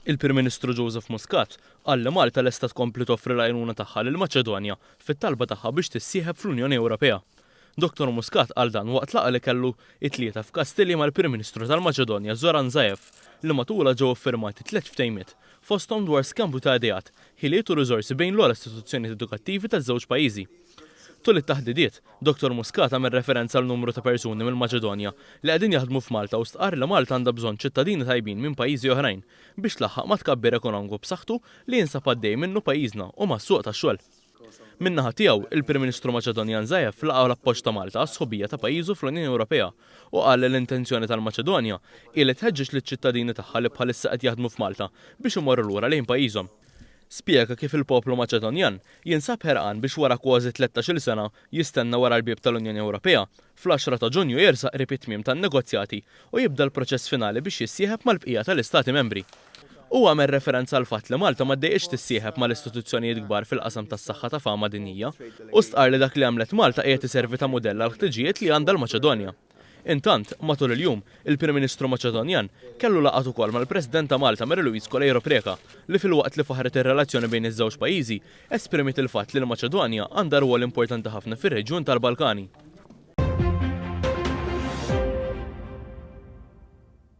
Il-Prim Ministru Joseph Muscat qal li Malta lesta tkompli toffri l-għajnuna tagħha lil Maċedonja fit-talba tagħha biex tissieħeb fl-Unjoni Ewropea. Dr. Muscat qal dan waqt laqgħa li kellu it-tlieta f'Kastilja mal-Prim Ministru tal-Maċedonja Zoran Zaev li matula ġew iffirmati 3 ftehimiet fosthom dwar skambju ta' idejat, ħiliet u riżorsi bejn l-ogħla istituzzjonijiet edukattivi taż-żewġ pajjiżi. Tul it-taħdidiet, Dr. Muscat għamel referenza għal numru ta' persuni mill-Maċedonja li qegħdin jaħdmu f'Malta u stqarr li Malta għandha bżonn ċittadini tajbin minn pajjiżi oħrajn biex tlaħħaq ma' tkabbir ekonomiku b'saħħtu li jinsab għaddej minnu pajjiżna u mas-suq tax-xogħol. Min-naħa tiegħu, il-Prim Ministru Maċedonjan Zaev laqgħu l-appoġġ ta' Malta għas-sħubija ta' pajjiżu fl-Unjoni Ewropea u qal li l-intenzjoni tal-Maċedonja hi li tħeġġeġ liċ-ċittadini tagħha li bħalissa qed jaħdmu f'Malta biex imorru lura lejn pajjiżhom. Spjega kif il-poplu Maċedonjan jinsab ħerqan biex wara kważi 13-il sena jistenna wara l-bieb tal-Unjoni Ewropea fl-10 ta' Ġunju jersaq qrib it-tmiem tan-negozjati u jibda l-proċess finali biex jissieħeb mal-bqija tal-Istati membri. U għamel referenza għal fatt li Malta ma ddejqx tissieħeb mal-istituzzjonijiet kbar fil-qasam tas-saħħa ta' fama dinjija u stqarr li dak li għamlet Malta qiegħed iservi ta' mudell għal ħtiġijiet li għandha l-Maċedonja. Intant, matul il-jum, il-Prim Ministru Maċedonjan kellu laqgħat ukoll mal-President ta' Malta Mary-Louise Koleiro-Preca li fil-waqt li faħret ir-relazzjoni bejn iż-żewġ pajjiżi esprimiet il-fatt li l-Maċedonja għandha rwol importanti ħafna fir-reġjun tal-Balkani.